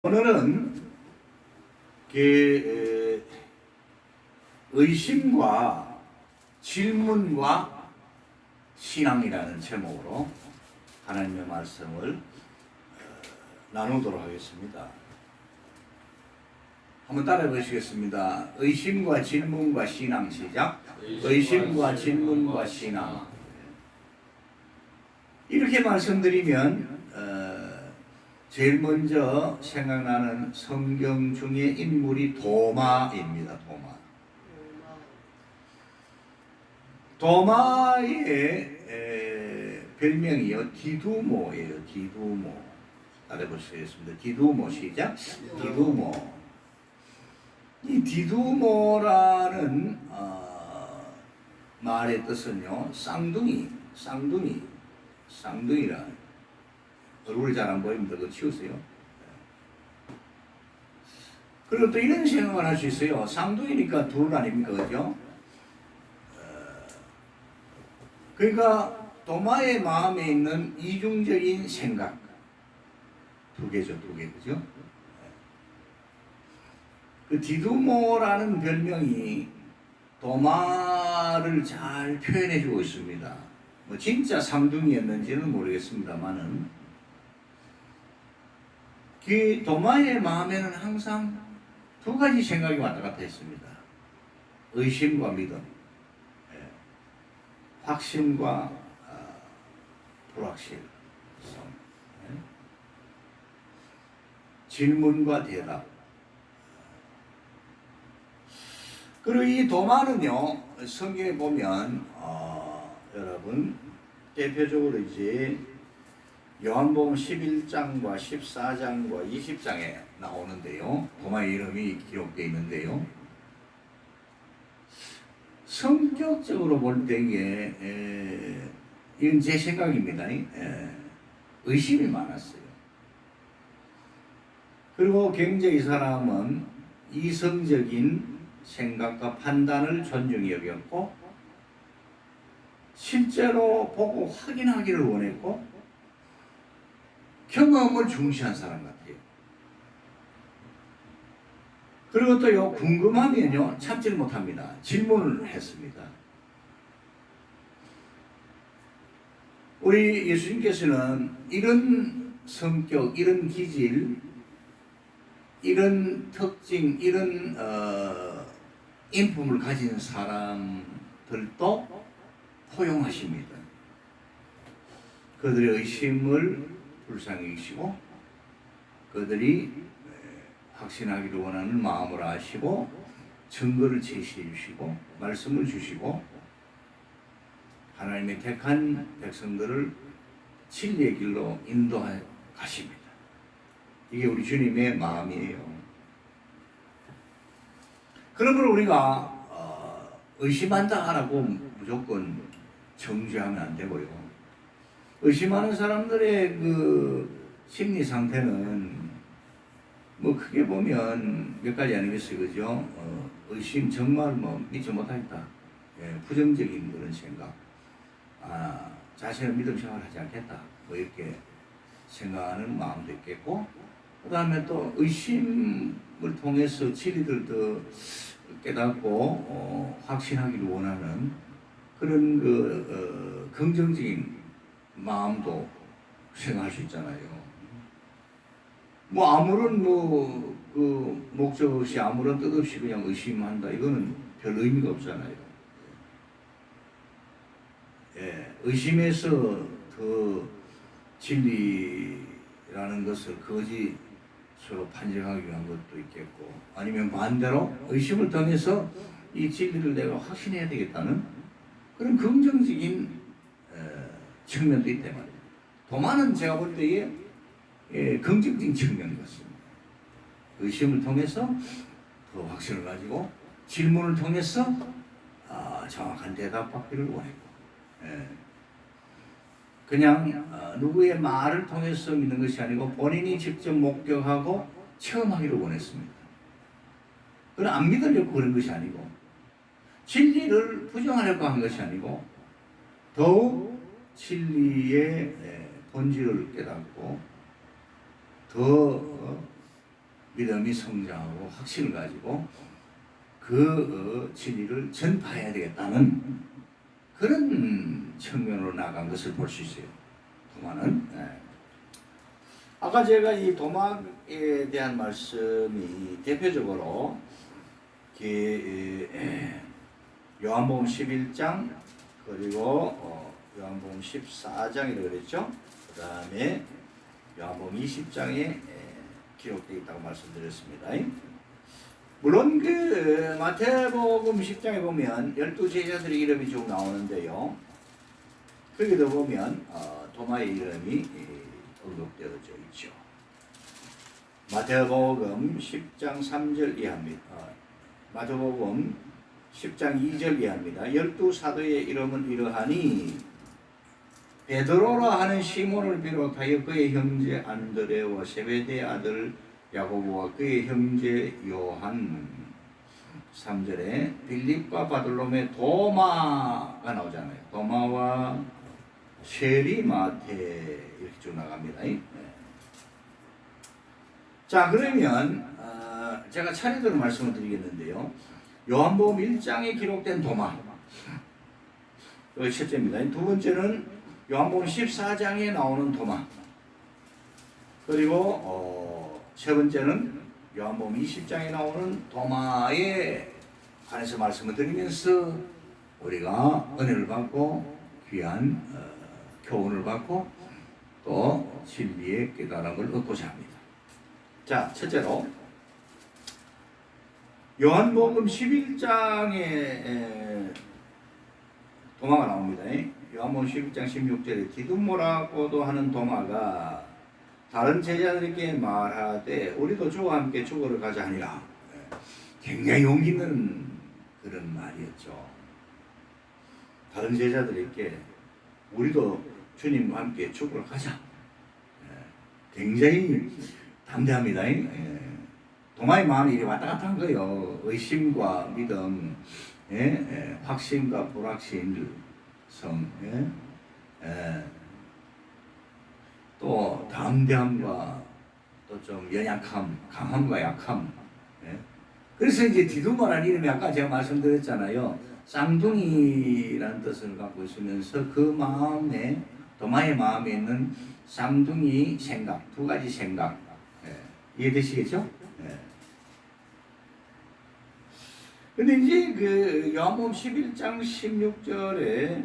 오늘은 의심과 질문과 신앙이라는 제목으로 하나님의 말씀을 나누도록 하겠습니다. 한번 따라해 보시겠습니다. 의심과 질문과 신앙. 시작. 의심과 질문과 신앙. 이렇게 말씀드리면 제일 먼저 생각나는 성경 중에 인물이 도마입니다. 도마의 별명이요 디두모예요. 디두모. 따라해보시겠습니다. 디두모. 시작. 디두모. 이 디두모라는 말의 뜻은요, 쌍둥이라. 얼굴이 잘 안 보입니다. 그거 치우세요. 그리고 또 이런 생각을 할 수 있어요. 쌍둥이니까 둘 아닙니까? 그죠? 그러니까 도마의 마음에 있는 이중적인 생각. 두 개죠. 그죠? 그 디두모라는 별명이 도마를 잘 표현해 주고 있습니다. 뭐 진짜 쌍둥이였는지는 모르겠습니다만은 그 도마의 마음에는 항상 두 가지 생각이 왔다 갔다 했습니다. 의심과 믿음, 확신과 불확실, 질문과 대답. 그리고 이 도마는요, 성경에 보면 여러분 대표적으로 이제 요한복음 11장과 14장과 20장에 나오는데요. 도마의 이름이 기록되어 있는데요. 성격적으로 볼 때에 이건 제 생각입니다. 의심이 많았어요. 그리고 굉장히 이 사람은 이성적인 생각과 판단을 존중히 여겼고 실제로 보고 확인하기를 원했고 경험을 중시한 사람 같아요. 그리고 또요, 궁금하면요, 참지를 못합니다. 질문을 했습니다. 우리 예수님께서는 이런 성격, 이런 기질, 이런 특징, 이런 인품을 가진 사람들도 포용하십니다. 그들의 의심을 불쌍히 여기시고 그들이 확신하기를 원하는 마음을 아시고 증거를 제시해 주시고 말씀을 주시고 하나님의 택한 백성들을 진리의 길로 인도해 가십니다. 이게 우리 주님의 마음이에요. 그러므로 우리가 의심한다 하라고 무조건 정죄하면 안 되고요. 의심하는 사람들의 그 심리 상태는 뭐 크게 보면 몇 가지 아니겠어요, 그죠? 의심 정말 뭐 믿지 못하겠다. 부정적인 그런 생각. 자신은 믿음 생활을 하지 않겠다. 뭐 이렇게 생각하는 마음도 있겠고, 그 다음에 또 의심을 통해서 진리를 더 깨닫고 확신하기를 원하는 그런 그 긍정적인 마음도 생각할 수 있잖아요. 뭐 아무런 그 목적 없이 아무런 뜻 없이 그냥 의심한다. 이거는 별 의미가 없잖아요. 의심에서 더 진리라는 것을 거짓으로 판정하기 위한 것도 있겠고, 아니면 반대로 의심을 통해서 이 진리를 내가 확신해야 되겠다는 그런 긍정적인 측면도 있단 말이에요. 도마는 제가 볼 때에 긍정적인 측면 같습니다. 의심을 통해서 더 확신을 가지고 질문을 통해서 정확한 대답 받기를 원했고, 그냥 누구의 말을 통해서 믿는 것이 아니고 본인이 직접 목격하고 체험하기를 원했습니다. 그건 안 믿으려고 그런 것이 아니고 진리를 부정하려고 한 것이 아니고 더욱 진리의 본질을 깨닫고 더 믿음이 성장하고 확신을 가지고 그 진리를 전파해야 되겠다는 그런 측면으로 나간 것을 볼 수 있어요. 도마는. 아까 제가 이 도마에 대한 말씀이 대표적으로 요한복음 11장 그리고 요한복음 14장이라고 그랬죠. 그 다음에 요한복음 20장에 기록되어 있다고 말씀드렸습니다. 물론 그 마태복음 10장에 보면 12제자들의 이름이 쭉 나오는데요. 거기도 보면 도마의 이름이 언급되어져 있죠. 마태복음 10장 3절 이하입니다. 마태복음 10장 2절 이하입니다. 12사도의 이름은 이러하니 베드로라 하는 시몬을 비롯하여 그의 형제 안드레와 세베대의 아들 야고보와 그의 형제 요한. 3절에 빌립과 바돌로메 도마가 나오잖아요. 도마와 세리마테 이렇게 쭉 나갑니다. 자, 그러면 제가 차례대로 말씀을 드리겠는데요. 요한복음 1장에 기록된 도마, 이거 첫째입니다. 두 번째는 요한복음 14장에 나오는 도마, 그리고 세 번째는 요한복음 20장에 나오는 도마에 관해서 말씀을 드리면서 우리가 은혜를 받고 귀한 교훈을 받고 또 진리의 깨달음을 얻고자 합니다. 자, 첫째로 요한복음 11장에 도마가 나옵니다. 요한복음 11장 16절에 디두모라고도 하는 도마가 다른 제자들에게 말하되 우리도 주와 함께 죽으러 가자 하니라. 굉장히 용기 있는 그런 말이었죠. 다른 제자들에게 우리도 주님과 함께 죽으러 가자. 굉장히 담대합니다. 도마의 마음이 이리 왔다 갔다 한 거예요. 의심과 믿음, 확신과 불확신, 또 담대함과 또 좀 연약함, 강함과 약함. 그래서 이제 디두모라는 이름이 아까 제가 말씀드렸잖아요. 쌍둥이라는 뜻을 갖고 있으면서 그 마음에, 도마의 마음에 있는 쌍둥이 생각, 두 가지 생각. 이해되시겠죠? 근데 이제 그 요한복음 11장 16절에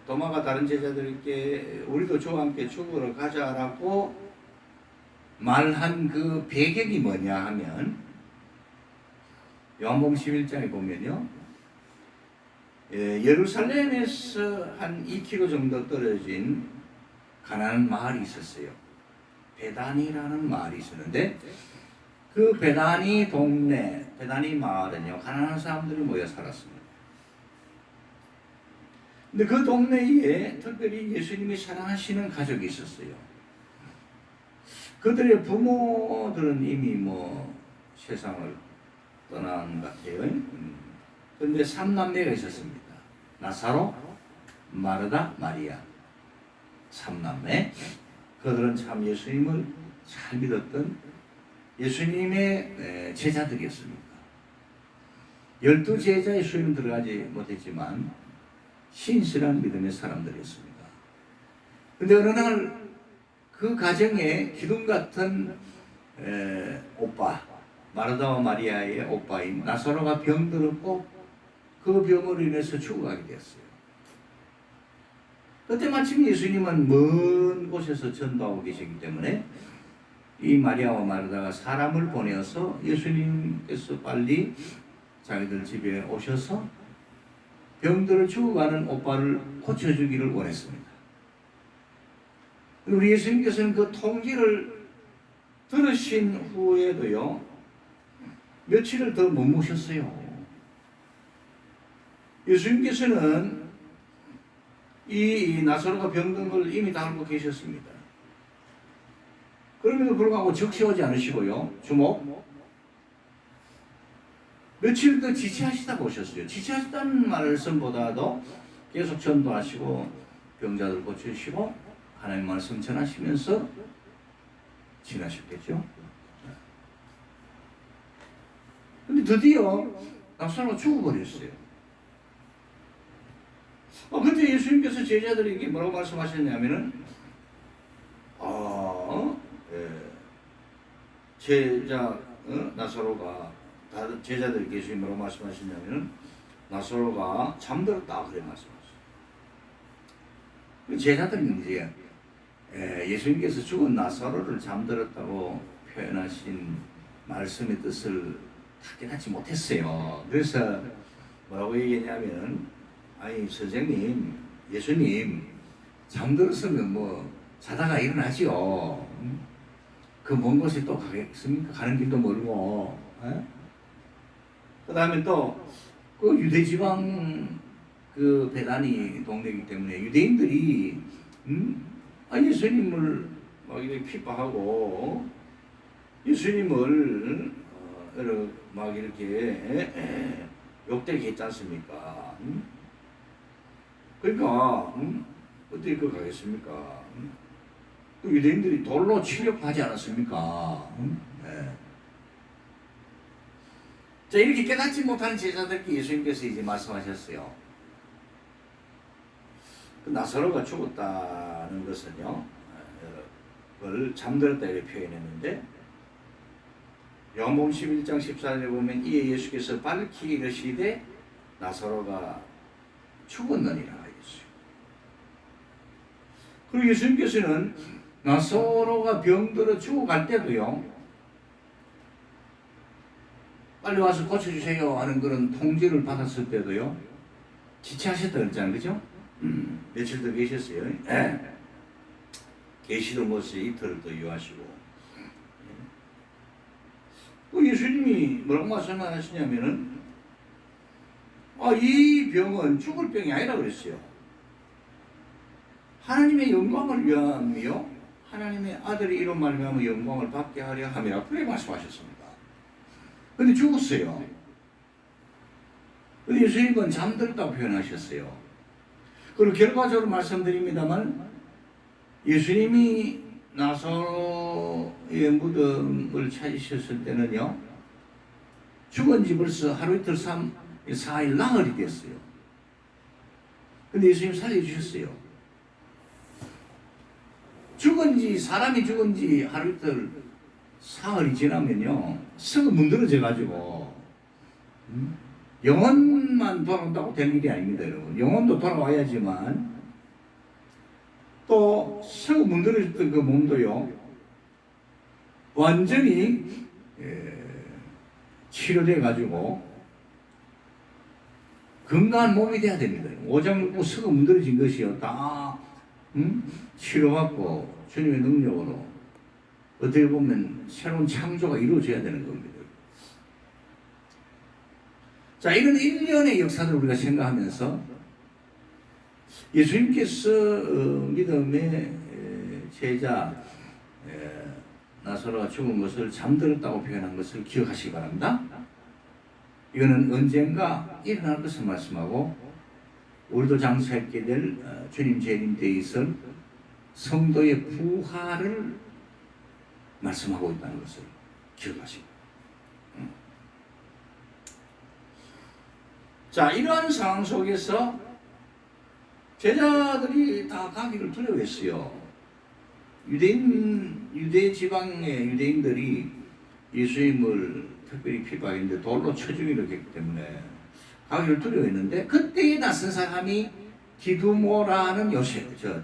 도마가 다른 제자들에게 우리도 주와 함께 죽으러 가자라고 말한 그 배경이 뭐냐 하면 요한복음 11장에 보면요. 예루살렘에서 한 2km 정도 떨어진 가난한 마을이 있었어요. 베다니라는 마을이 있었는데 그 베다니 동네, 베다니 마을은요, 가난한 사람들이 모여 살았습니다. 근데 그 동네에 특별히 예수님이 사랑하시는 가족이 있었어요. 그들의 부모들은 이미 세상을 떠난 것 같아요. 그런데 3남매가 있었습니다. 나사로, 마르다, 마리아. 3남매. 그들은 참 예수님을 잘 믿었던 예수님의 제자들이었습니다. 12제자의 수임은 들어가지 못했지만 신실한 믿음의 사람들이었습니다. 그런데 어느 날 그 가정에 기둥 같은 오빠, 마르다와 마리아의 오빠인 나사로가 병들었고 그 병으로 인해서 죽어가게 되었어요. 그때 마침 예수님은 먼 곳에서 전도하고 계시기 때문에 이 마리아와 마르다가 사람을 보내어서 예수님께서 빨리 자기들 집에 오셔서 병들어 죽어가는 오빠를 고쳐주기를 원했습니다. 우리 예수님께서는 그 통지를 들으신 후에도요, 며칠을 더 머무셨어요. 예수님께서는 이 나사로가 병든 걸 이미 다 알고 계셨습니다. 그럼에도 불구하고 적시 오지 않으시고요. 주목. 며칠 더 지체하시다가 오셨어요. 지체하시다는 말씀보다도 계속 전도하시고 병자들 고치시고 하나님 말씀 전하시면서 지나셨겠죠. 근데 드디어 나사로가 죽어버렸어요. 그때 예수님께서 제자들에게 뭐라고 말씀하셨냐면은, 예, 제자 나사로가, 다른 제자들에게 예수님이 뭐라고 말씀하셨냐면은, 나사로가 잠들었다 그래 말씀하셨어요. 제자들은 이제 예수님께서 죽은 나사로를 잠들었다고 표현하신 말씀의 뜻을 다 깨닫지 못했어요. 그래서 뭐라고 얘기했냐면, 아니 선생님, 예수님 잠들었으면 뭐 자다가 일어나지요. 그 먼 곳에 또 가겠습니까? 가는 길도 멀고. 그 다음에 또 그 유대 지방 그 베다니 동네이기 때문에 유대인들이 예수님을 막 이렇게 핍박하고 예수님을 막 이렇게 욕되게 했지 않습니까? 그러니까 어떻게 그 가겠습니까? 그 유대인들이 돌로 치려하지 않았습니까? 네. 자, 이렇게 깨닫지 못하는 제자들께 예수님께서 이제 말씀하셨어요. 그 나사로가 죽었다는 것은요, 그걸 잠들었다 이렇게 표현했는데, 요한복음 11장 14절에 보면 이에 예수께서 밝히 이르시되 나사로가 죽었느니라 하였어요. 그리고 예수님께서는 나사로가 병들어 죽어갈 때도요, 빨리 와서 고쳐주세요 하는 그런 통지를 받았을 때도요, 지체하셨다 그랬잖아요. 그죠? 며칠 더 계셨어요. 계시도 못해 이틀을 더 유하시고. 예수님이 뭐라고 말씀하시냐면은, 이 병은 죽을 병이 아니라 그랬어요. 하나님의 영광을 위함이요, 하나님의 아들이 이런 말미암아 영광을 받게 하려 함이라 그렇게 말씀하셨습니다. 근데 죽었어요. 근데 예수님은 잠들었다고 표현하셨어요. 그리고 결과적으로 말씀드립니다만, 예수님이 나사로의 무덤을 찾으셨을 때는요, 죽은 지 벌써 하루 이틀 4일 나흘이 됐어요. 근데 예수님 살려주셨어요. 사람이 죽은 지 하루 이틀 사흘이 지나면요, 썩어 문드러져가지고, 영혼만 돌아온다고 되는 일이 아닙니다, 여러분. 영혼도 돌아와야지만, 또 썩어 문드러졌던 그 몸도요, 완전히 치료돼가지고 건강한 몸이 돼야 됩니다. 오장육부 썩어 문드러진 것이요, 다 치료받고 주님의 능력으로 어떻게 보면 새로운 창조가 이루어져야 되는 겁니다. 자, 이런 일련의 역사를 우리가 생각하면서 예수님께서 믿음의 제자 나사로가 죽은 것을 잠들었다고 표현한 것을 기억하시기 바랍니다. 이거는 언젠가 일어날 것을 말씀하고, 우리도 장사했게 될 주님 재림 때에 있을 성도의 부활을 말씀하고 있다는 것을 기억하십니다. 자, 이러한 상황 속에서 제자들이 다 가기를 두려워했어요. 유대 지방의 유대인들이 예수님을 특별히 핍박했는데 돌로 쳐 죽이려고 했기 때문에 가기를 두려워했는데, 그때에 나선 사람이 디두모라는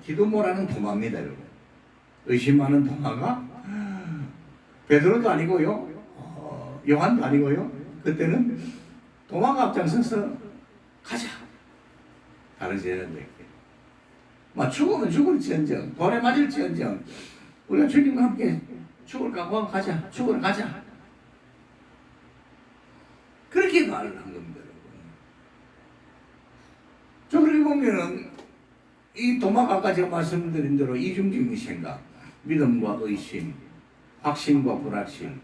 디두모라는 도마입니다, 여러분. 의심 많은 도마가 베드로도 아니고요, 요한도 아니고요. 그때는 도마가 앞장서서 가자. 다른 제자들에게. 죽으면 죽을지언정, 돌에 맞을지언정, 우리가 주님과 함께 죽을 각오하고 가자. 죽으러 가자. 그렇게 말을 한 겁니다, 여러분. 저 그렇게 보면은 이 도마가 아까 제가 말씀드린 대로 이중적인 생각, 믿음과 의심, 확신과 불확신,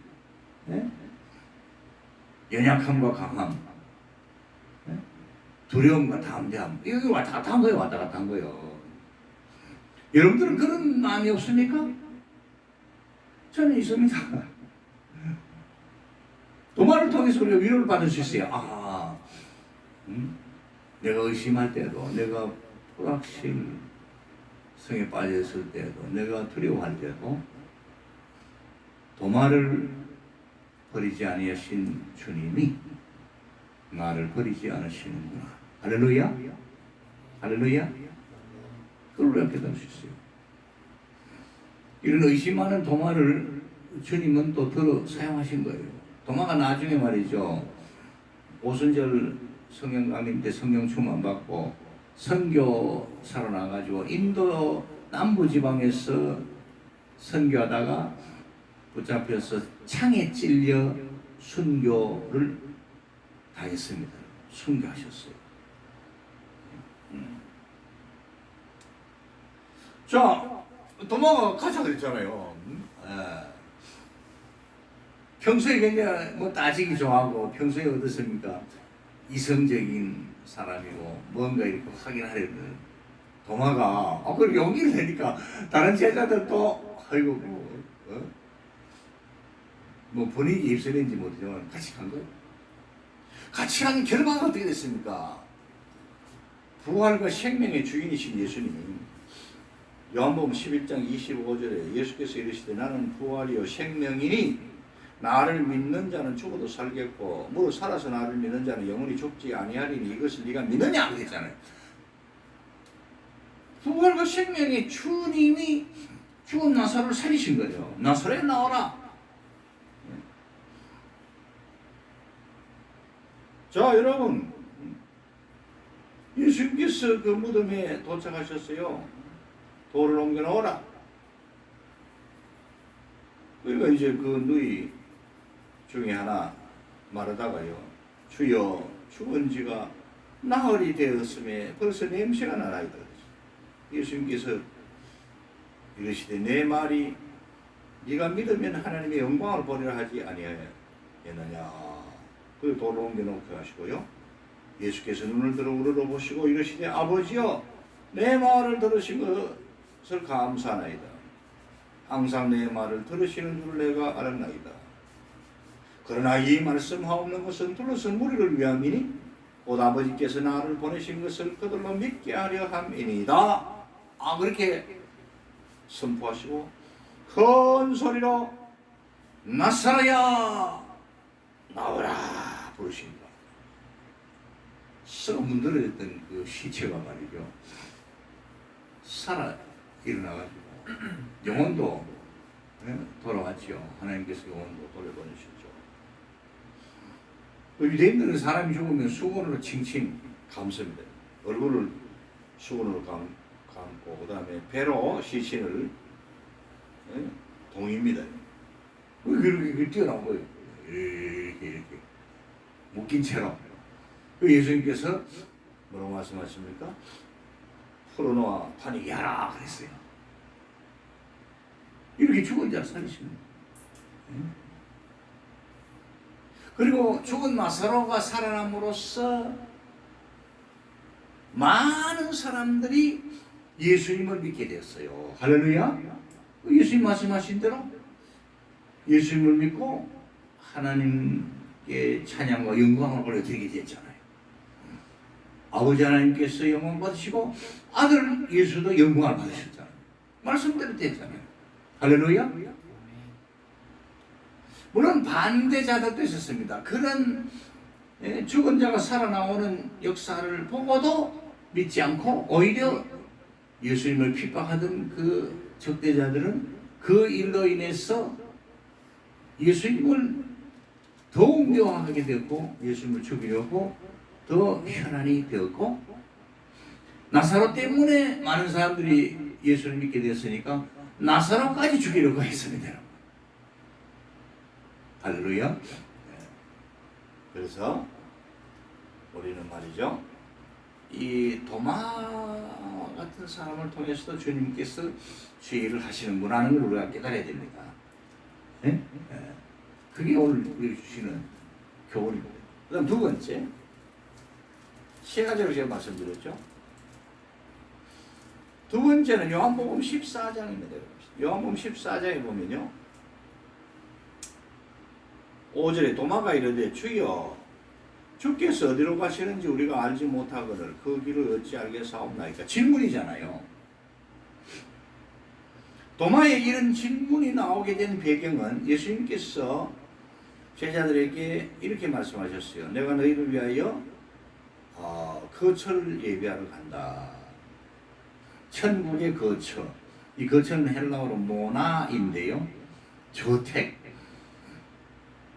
연약함과 강함, 두려움과 담대함, 여기 왔다 갔다 한 거예요. 왔다 갔다 한 거예요. 여러분들은 그런 마음이 없습니까? 저는 있습니다. 도마를 통해서 우리가 위로를 받을 수 있어요. 내가 의심할 때도, 내가 불확실성에 빠졌을 때도, 내가 두려워할 때도 도마를 버리지 아니하신 주님이 나를 버리지 않으시는구나. 할렐루야. 할렐루야. 그걸 우리가 깨달을 수 있어요. 이런 의심하는 도마를 주님은 또 들어 사용하신 거예요. 도마가 나중에 말이죠, 오순절 성령 강림 때 성령 충만 받고 선교사로 나가지고 인도 남부 지방에서 선교하다가 붙잡혀서 창에 찔려 순교를 당했습니다. 순교하셨어요. 자, 도마가 가자 그랬잖아요. 평소에 굉장히 뭐 따지기 좋아하고, 평소에 어떻습니까? 이성적인 사람이고 뭔가 이렇게 확인하려는 도마가 그렇게 용기를 내니까 다른 제자들도 아이고 뭐 분위기 입술인지 모르지만 같이 간 거예요. 같이 간 결과가 어떻게 됐습니까? 부활과 생명의 주인이신 예수님이 요한복음 11장 25절에 예수께서 이르시되 나는 부활이요 생명이니 나를 믿는 자는 죽어도 살겠고 무릇 살아서 나를 믿는 자는 영원히 죽지 아니하리니 이것을 네가 믿느냐 그랬잖아요. 부활과 생명의 주님이 죽은 나사로를 살리신 거죠. 나사로에 나오라. 자, 여러분, 예수님께서 그 무덤에 도착하셨어요. 돌을 옮겨 놓으라. 그러니까 이제 그 누이 중에 하나 말하다가요, 주여 죽은 지가 나흘이 되었음에 벌써 냄새가 나나이다. 예수님께서 이르시되 내 말이 네가 믿으면 하나님의 영광을 보리라 하지 아니하였느냐. 그 돌을 옮겨놓고 하시고요, 예수께서 눈을 들어 우러러보시고 이르시되 아버지여 내 말을 들으신 것을 감사하나이다. 항상 내 말을 들으시는 줄 내가 알았나이다. 그러나 이 말씀하옵는 것은 둘러선 무리를 위함이니 곧 아버지께서 나를 보내신 것을 그들로 믿게 하려 함이니이다. 그렇게 선포하시고 큰 소리로 나사로야 나오라 부르십니다. 썩어 문드러졌던 그 시체가 말이죠, 살아 일어나가지고 영혼도 돌아왔죠. 하나님께서 영혼도 돌려보내셨죠. 유대인들은 사람이 죽으면 수건으로 칭칭 감습니다. 얼굴을 수건으로 감고 그 다음에 배로 시신을 동입니다. 그렇게 뛰어나온 거예요. 이렇게 묶인 채로. 예수님께서 뭐라고 말씀하십니까? 풀어놓아 다니게 하라 그랬어요. 이렇게 죽은 자를 살리십니다. 그리고 죽은 나사로가 살아남으로써 많은 사람들이 예수님을 믿게 되었어요. 할렐루야. 예수님 말씀하신 대로 예수님을 믿고 하나님께 찬양과 영광을 올려드리게 됐잖아요. 아버지 하나님께서 영광 받으시고 아들 예수도 영광을 받으셨잖아요. 말씀대로 됐잖아요. 할렐루야. 물론 반대자들도 있었습니다. 그런 죽은 자가 살아나오는 역사를 보고도 믿지 않고 오히려 예수님을 핍박하던 그 적대자들은 그 일로 인해서 예수님을 더욱 미워하게 되었고 예수님을 죽이려고 더 혈안이 되었고, 나사로 때문에 많은 사람들이 예수를 믿게 되었으니까 나사로까지 죽이려고 했습니다. 할렐루야. 그래서 우리는 말이죠, 이 도마 같은 사람을 통해서도 주님께서 죄를 하시는구나 하는 걸 우리가 깨달아야 됩니다. 네? 그게 오늘 우리 주시는 교훈입니다. 그 다음 두 번째, 세 가지로 제가 말씀드렸죠. 두 번째는 요한복음 14장입니다. 요한복음 14장에 보면요, 5절에 도마가 이르되 주여 주께서 어디로 가시는지 우리가 알지 못하거늘 그 길을 어찌 알겠사옵나이까. 질문이잖아요. 도마에 이런 질문이 나오게 된 배경은 예수님께서 제자들에게 이렇게 말씀하셨어요. 내가 너희를 위하여 거처를 예비하러 간다. 천국의 거처. 이 거처는 헬라어로 모나인데요. 저택,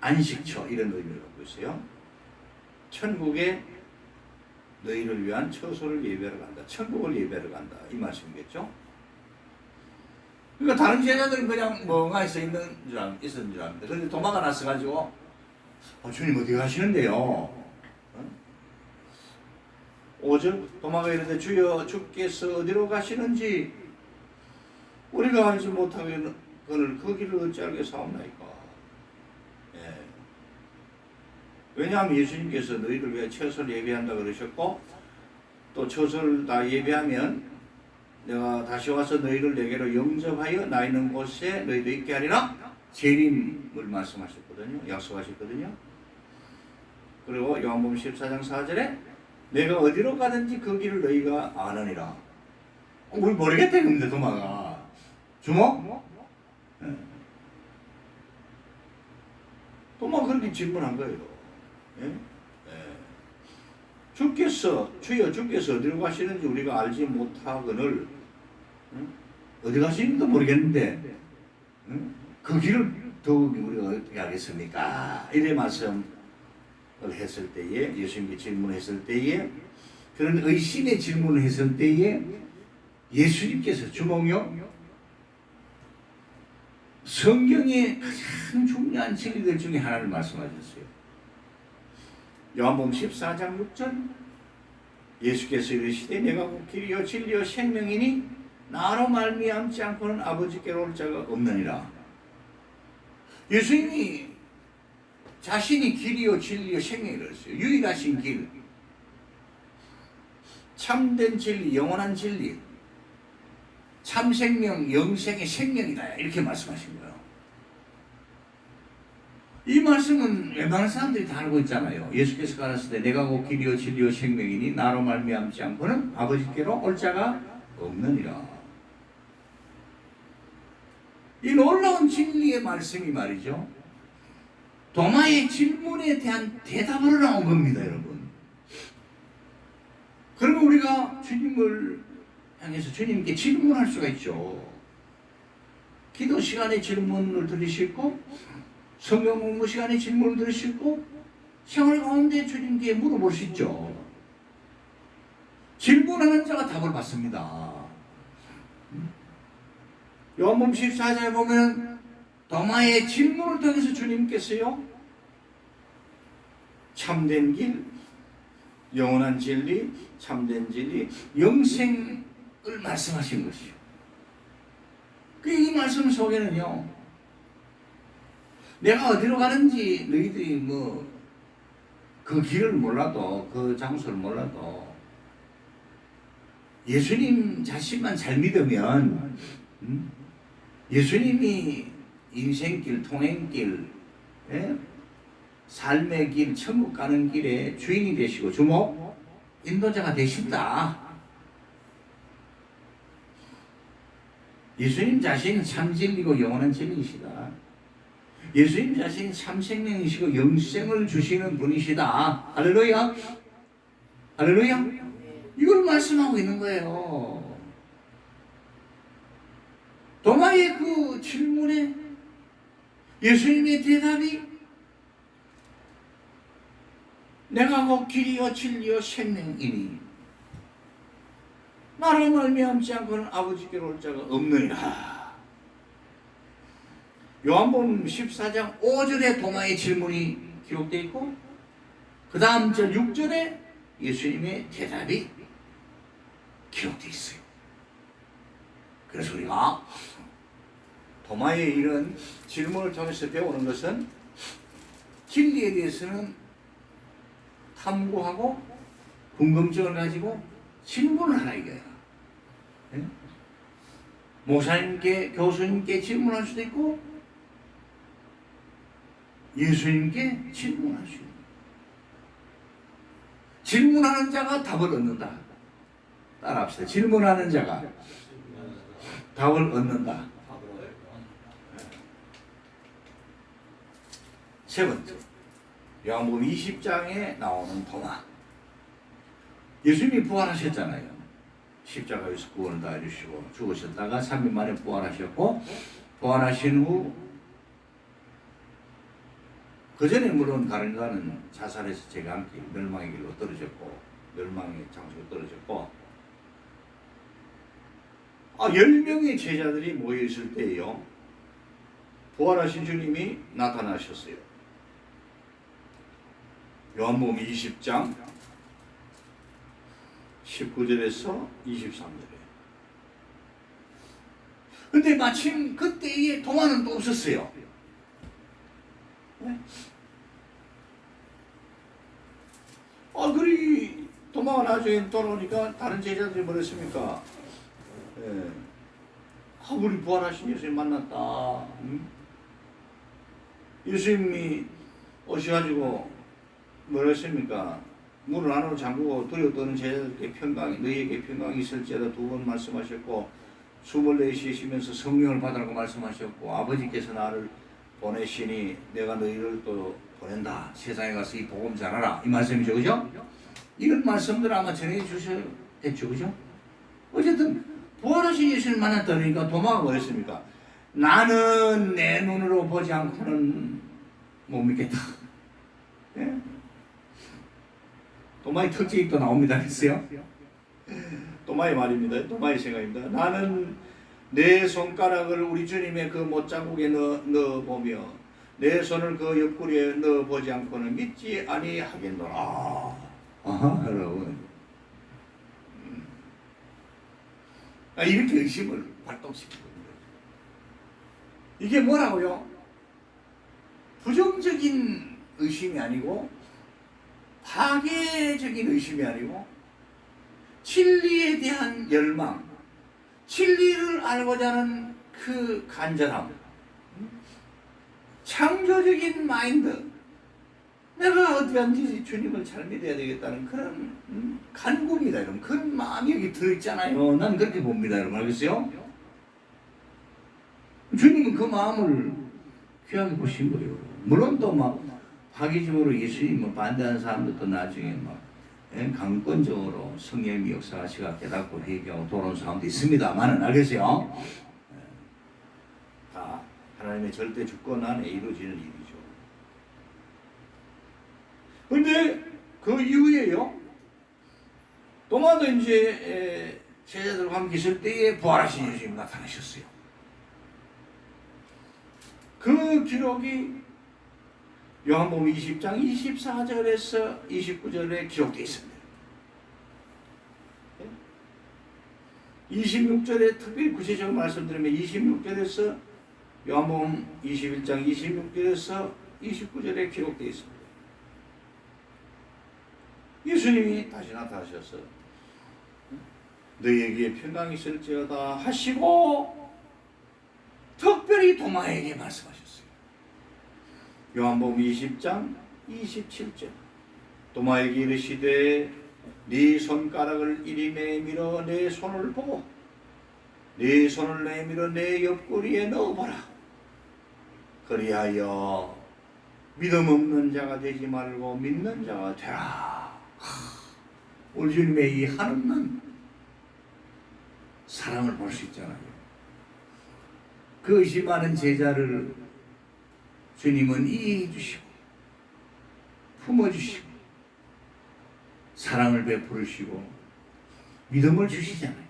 안식처 이런 의미를 갖고 있어요. 천국에 너희를 위한 처소를 예배하러 간다. 천국을 예배하러 간다. 이 말씀이겠죠. 그러니까 다른 제자들은 그냥 멍하니 있었는 줄 압니다. 그런데 도마가 나서가지고 주님 어디 가시는데요? 5절 도마가 이르되 주여 주께서 어디로 가시는지 우리가 알지 못하거늘 그 길을 어찌 알겠사옵나이까. 예. 왜냐하면 예수님께서 너희를 위해 처소를 예배한다 그러셨고 또 처소를 다 예배하면 내가 다시 와서 너희를 내게로 영접하여 나 있는 곳에 너희도 있게 하리라 재림을 말씀하셨거든요. 약속하셨거든요. 그리고 요한복음 14장 4절에 내가 어디로 가든지 그 길을 너희가 아느니라. 우리 모르겠다는데 도마가 주먹? 네. 도마가 그렇게 질문한 거예요. 네? 네. 주여 주께서 어디로 가시는지 우리가 알지 못하거늘 어디 가시는지도 모르겠는데 그 길을 더욱 우리가 어떻게 알겠습니까? 이래 말씀을 했을 때에 예수님께 질문했을 때에 그런 의심의 질문을 했을 때에 예수님께서 주목요 성경의 가장 중요한 진리들 중에 하나를 말씀하셨어요. 요한복음 14장 6절 예수께서 이르시되 내가 곧 길이요 진리요 생명이니 나로 말미암지 않고는 아버지께로 올 자가 없느니라. 예수님이 자신이 길이요 진리요 생명이라고 했어요. 유일하신 길, 참된 진리, 영원한 진리, 참생명, 영생의 생명이다 이렇게 말씀하신 거예요. 이 말씀은 웬만한 사람들이 다 알고 있잖아요. 예수께서 가라사대 때 내가 곧 길이요 진리요 생명이니 나로 말미암지 않고는 아버지께로 올 자가 없느니라. 이 놀라운 진리의 말씀이 말이죠. 도마의 질문에 대한 대답으로 나온 겁니다, 여러분. 그러면 우리가 주님을 향해서 주님께 질문할 수가 있죠. 기도 시간에 질문을 들으시고 성경 공부 시간에 질문을 들으시고 생활 가운데 주님께 물어볼 수 있죠. 질문하는 자가 답을 받습니다. 요한복음 14장에 보면 도마의 질문을 통해서 주님께서요 참된 길, 영원한 진리, 참된 진리, 영생을 말씀하신 것이요. 이 말씀 속에는요 내가 어디로 가는지 너희들이 그 길을 몰라도 그 장소를 몰라도 예수님 자신만 잘 믿으면 예수님이 인생길, 통행길, 삶의 길, 천국 가는 길에 주인이 되시고 주목, 인도자가 되신다. 예수님 자신은 참 진리고 영원한 진리이시다. 예수님 자신이 참 생명이시고 영생을 주시는 분이시다. 할렐루야. 할렐루야. 이걸 말씀하고 있는 거예요. 도마의 그 질문에 예수님의 대답이 내가 곧 길이요 진리요 생명이니 나로 말미암지 않고는 아버지께로 올 자가 없느니라. 요한복음 14장 5절에 도마의 질문이 기록되어 있고 그 다음 절 6절에 예수님의 대답이 기록되어 있어요. 그래서 우리가 도마의 이런 질문을 통해서 배우는 것은 진리에 대해서는 탐구하고 궁금증을 가지고 질문을 하라 이거야. 네? 목사님께, 교수님께 질문할 수도 있고 예수님께 질문하시오. 질문하는 자가 답을 얻는다. 따라합시다. 질문하는 자가 답을 얻는다. 세 번째, 요한복음 20장에 나오는 도마. 예수님이 부활하셨잖아요. 십자가에서 구원을 다 해주시고 죽으셨다가 3일 만에 부활하셨고, 부활하신 후 그 전에 물론 다른 자는 자살해서 제가 함께 멸망의 길로 떨어졌고, 멸망의 장소로 떨어졌고, 10명의 제자들이 모여있을 때에요, 부활하신 주님이 나타나셨어요. 요한복음 20장 19절에서 23절에. 근데 마침 그때에 도마는 또 없었어요. 네? 그리 도마가 나중에 돌아오니까 다른 제자들이 뭐랬습니까? 예. 우리 부활하신 예수님 만났다. 예수님이 오셔가지고 뭐랬습니까? 문을 안으로 잠그고 두려워 떠는 제자들에게 너희에게 평강이 있을지어다 두 번 말씀하셨고, 숨을 내쉬시면서 성령을 받으라고 말씀하셨고, 아버지께서 나를 보내시니 내가 너희를 또 보낸다. 세상에 가서 이 복음 전하라. 이 말씀이죠, 그죠? 이런 말씀들 아마 전해 주셔야 됐죠, 그죠? 어쨌든 부활하신 예수를 만났다 그러니까 도마가 뭐였습니까? 나는 내 눈으로 보지 않고는 못 믿겠다. 네? 도마의 특징이 또 나옵니다. 글쎄요. 도마의 말입니다. 도마의 생각입니다. 나는 내 손가락을 우리 주님의 그 못자국에 넣어보며 내 손을 그 옆구리에 넣어보지 않고는 믿지 아니하겠노라. 여러분. 이렇게 의심을 발동시키는 거예요. 이게 뭐라고요? 부정적인 의심이 아니고, 파괴적인 의심이 아니고, 진리에 대한 열망, 진리를 알고자 하는 그 간절함, 창조적인 마인드, 내가 어디든지 주님을 잘 믿어야 되겠다는 그런 간구입니다. 여러분. 그런 마음이 여기 들어있잖아요. 난 그렇게 봅니다. 여러분. 알겠어요? 주님은 그 마음을 귀하게 보신 거예요. 물론 또 막 파기적으로 예수님을 반대하는 사람들도 나중에 막 강권적으로 성령의 역사하시가 깨닫고 회개하고 돌아온 사람도 있습니다만은, 알겠어요? 다 하나님의 절대 주권 안에 이루어지는 일이죠. 근데 그 이후에요, 도마도 이제 제자들과 함께 있을 때에 부활하신 예수님이 나타나셨어요. 그 기록이 요한복음 20장 24절에서 29절에 기록되어 있습니다. 26절에 특별히 구체적으로 말씀드리면 26절에서 요한복음 21장 26절에서 29절에 기록되어 있습니다. 예수님이 다시 나타나셔서 너희에게 평강이 있을지어다 하시고 특별히 도마에게 말씀하셨어요. 요한복음 20장 27절 도마에게 이르시되 네 손가락을 이리 내밀어 내 손을 보고 네 손을 내밀어 내 옆구리에 넣어보라. 그리하여 믿음 없는 자가 되지 말고 믿는 자가 되라. 우리 주님의 이 한없는 사랑을 볼 수 있잖아요. 그 의심 많은 제자를 주님은 이해해 주시고 품어주시고 사랑을 베풀으시고 믿음을 주시잖아요.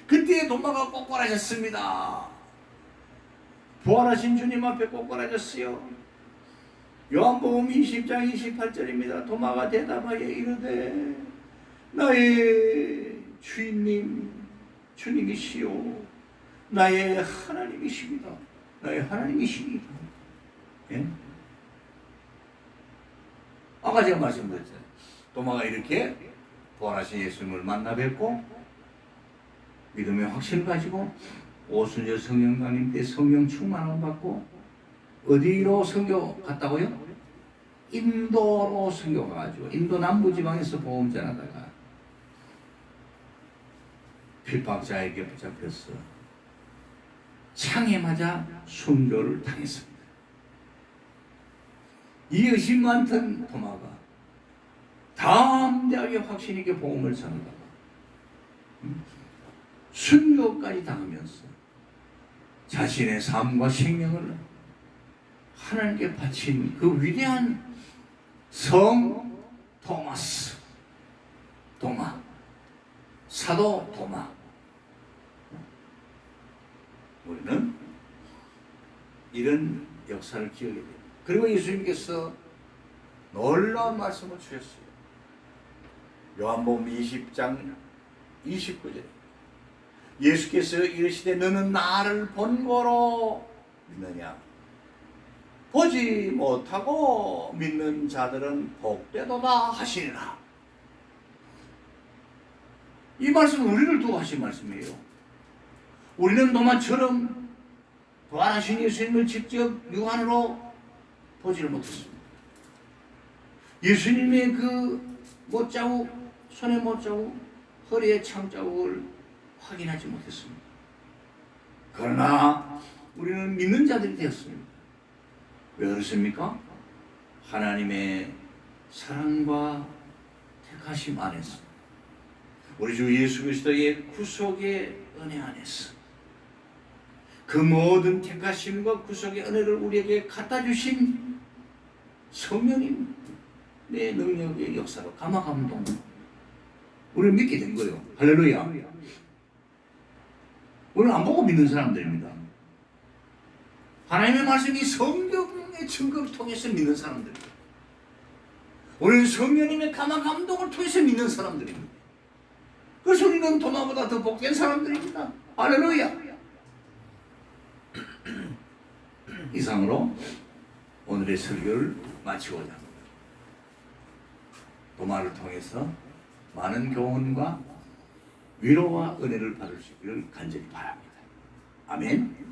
그때 도마가 꼬꾸라졌습니다. 부활하신 주님 앞에 꼬꾸라졌어요. 요한복음 20장 28절입니다. 도마가 대답하여 이르되 나의 주인님 주님이시오 나의 하나님이십니다. 나의 하나님이십니다. 예? 아까 제가 말씀드렸잖아요. 도마가 이렇게 부활하신 예수님을 만나 뵙고 믿음의 확신을 가지고 오순절 성령강림 때 성령 충만함을 받고 어디로 선교 갔다고요? 인도로 선교 가가지고 인도 남부지방에서 복음 전하다가 필박자에게 붙잡혔어 창에 맞아 순교를 당했습니다. 이 의심 많던 도마가 담대하게 확신 있게 복음을 전하다가 순교까지 당하면서 자신의 삶과 생명을 하나님께 바친 그 위대한 성 토마스, 도마, 사도 도마. 우리는 이런 역사를 기억해야 돼요. 그리고 예수님께서 놀라운 말씀을 주셨어요. 요한복음 20장 29절. 예수께서 이르시되 너는 나를 본 거로 믿느냐? 보지 못하고 믿는 자들은 복되도다 하시니라. 이 말씀은 우리를 두고 하신 말씀이에요. 우리는 도마처럼 부활하신 예수님을 직접 육안으로 보지를 못했습니다. 예수님의 그 못자국, 손의 못자국, 허리의 창자국을 확인하지 못했습니다. 그러나 우리는 믿는 자들이 되었습니다. 왜 그렇습니까? 하나님의 사랑과 택하심 안에서, 우리 주 예수 그리스도의 구속의 은혜 안에서 그 모든 택하심과 구속의 은혜를 우리에게 갖다 주신 성령님의 능력의 역사로 감화감동 우리를 믿게 된 거예요. 할렐루야. 우리는 안 보고 믿는 사람들입니다. 하나님의 말씀이 성경의 증거를 통해서 믿는 사람들입니다. 우리는 성령님의 감화감동을 통해서 믿는 사람들입니다. 그래서 우리는 도마보다 더 복된 사람들입니다. 할렐루야. 이상으로 오늘의 설교를 마치고자 합니다. 도마를 통해서 많은 교훈과 위로와 은혜를 받을 수 있기를 간절히 바랍니다. 아멘.